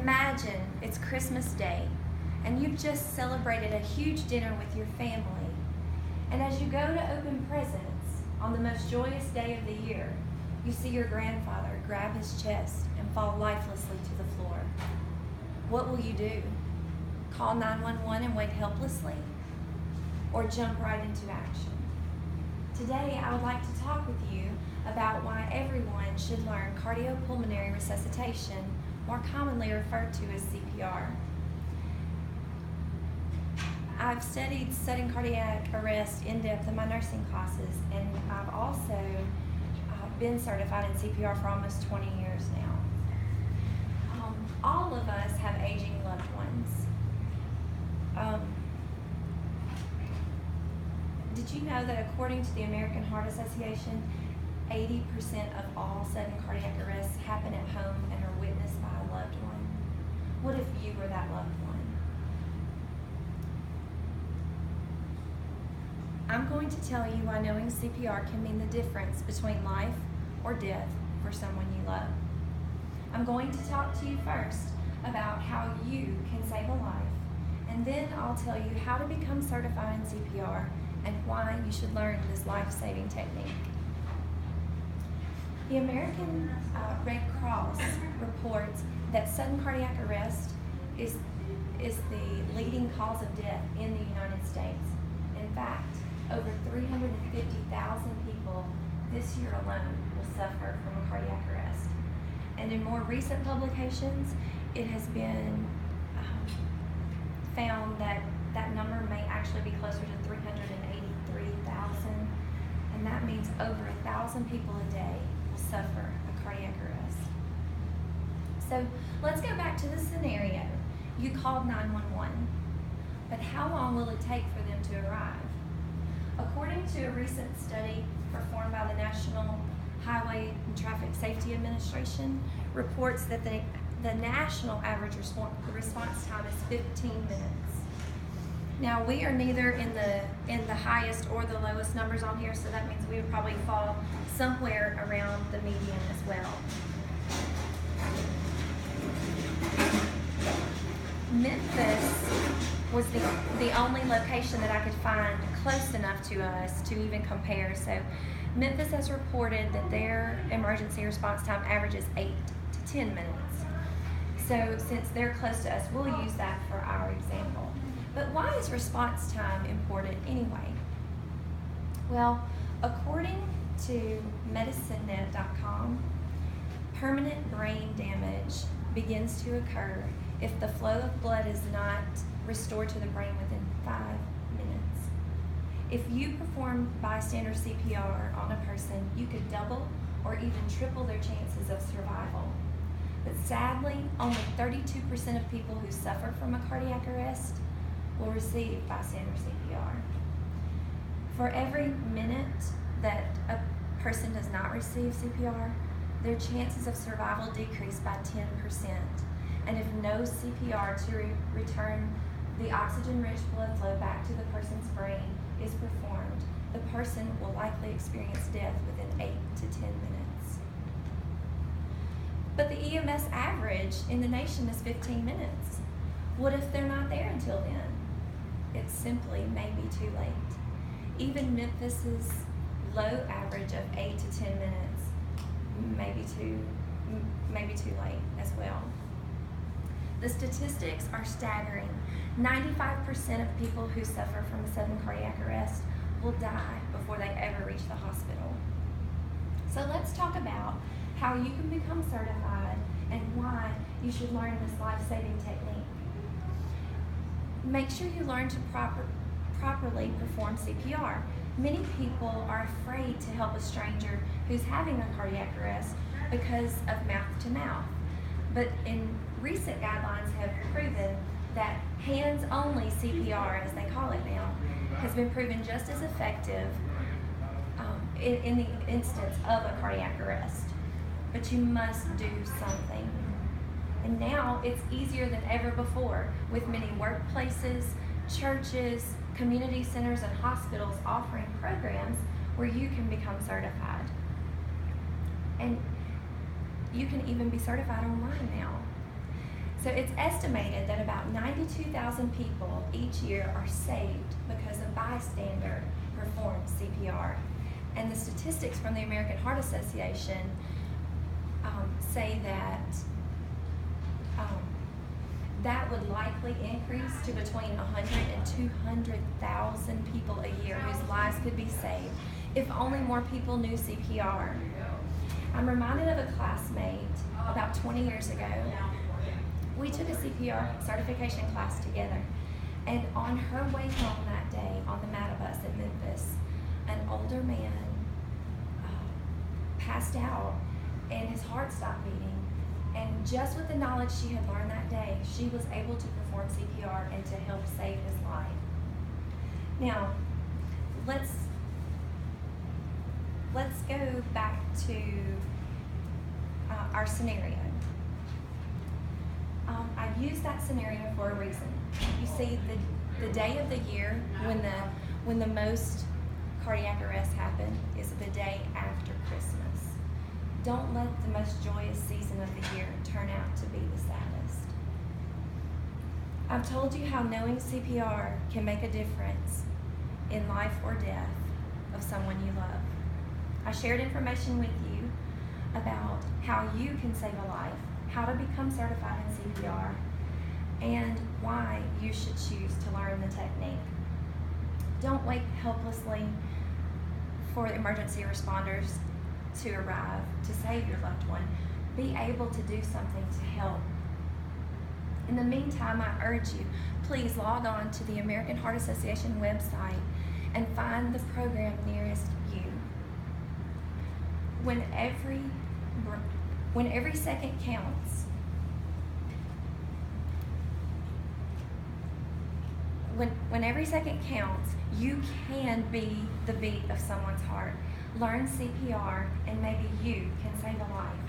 Imagine it's Christmas Day and you've just celebrated a huge dinner with your family. And as you go to open presents on the most joyous day of the year, you see your grandfather grab his chest and fall lifelessly to the floor. What will you do? Call 911 and wait helplessly? Or jump right into action? Today, I would like to talk with you about why everyone should learn cardiopulmonary resuscitation, more commonly referred to as CPR. I've studied sudden cardiac arrest in depth in my nursing classes, and I've also been certified in CPR for almost 20 years now. All of us have aging loved ones. Did you know that according to the American Heart Association, 80% of all sudden cardiac arrests happen at home and are witnessed by a loved one? What if you were that loved one? I'm going to tell you why knowing CPR can mean the difference between life or death for someone you love. I'm going to talk to you first about how you can save a life, and then I'll tell you how to become certified in CPR and why you should learn this life-saving technique. The American Red Cross reports that sudden cardiac arrest is the leading cause of death in the United States. In fact, over 350,000 people this year alone will suffer from a cardiac arrest. And in more recent publications, it has been found that that number may actually be closer to 383,000, and that means over 1,000 people a day will suffer a cardiac arrest. So let's go back to the scenario. You called 911, but how long will it take for them to arrive? According to a recent study performed by the National Highway and Traffic Safety Administration, reports that the national average response time is 15 minutes. Now, we are neither in the highest or the lowest numbers on here, so that means we would probably fall somewhere around the median as well. Memphis was the only location that I could find close enough to us to even compare. So Memphis has reported that their emergency response time averages 8 to 10 minutes. So since they're close to us, we'll use that for our example. But why is response time important anyway? Well, according to medicinenet.com, permanent brain damage begins to occur if the flow of blood is not restored to the brain within 5 minutes. If you perform bystander CPR on a person, you could double or even triple their chances of survival. But sadly, only 32% of people who suffer from a cardiac arrest will receive bystander CPR. For every minute that a person does not receive CPR, their chances of survival decrease by 10%. And if no CPR to return the oxygen-rich blood flow back to the person's brain is performed, the person will likely experience death within 8 to 10 minutes. But the EMS average in the nation is 15 minutes. What if they're not there until then? It simply may be too late. Even Memphis's low average of 8 to 10 minutes may be too late as well. The statistics are staggering. 95% of people who suffer from a sudden cardiac arrest will die before they ever reach the hospital. So let's talk about how you can become certified and why you should learn this life-saving technique. Make sure you learn to properly perform CPR. Many people are afraid to help a stranger who's having a cardiac arrest because of mouth-to-mouth. But in recent guidelines have proven that hands-only CPR, as they call it now, has been proven just as effective in the instance of a cardiac arrest. But you must do something. And now it's easier than ever before, with many workplaces, churches, community centers, and hospitals offering programs where you can become certified. And you can even be certified online now. So it's estimated that about 92,000 people each year are saved because a bystander performs CPR. And the statistics from the American Heart Association say that that would likely increase to between 100 and 200,000 people a year whose lives could be saved if only more people knew CPR. I'm reminded of a classmate about 20 years ago. We took a CPR certification class together, and on her way home that day on the MATA bus in Memphis, an older man passed out and his heart stopped beating. And just with the knowledge she had learned that day, she was able to perform CPR and to help save his life. Now, let's go back to our scenario. I've used that scenario for a reason. You see, the day of the year when the most cardiac arrests happen is the day after Christmas. Don't let the most joyous season of the year turn out to be the saddest. I've told you how knowing CPR can make a difference in life or death of someone you love. I shared information with you about how you can save a life, how to become certified in CPR, and why you should choose to learn the technique. Don't wait helplessly for emergency responders to arrive to save your loved one. Be able to do something to help. In the meantime, I urge you, please log on to the American Heart Association website and find the program nearest you. When every second counts, when every second counts, you can be the beat of someone's heart. Learn CPR, and maybe you can save a life.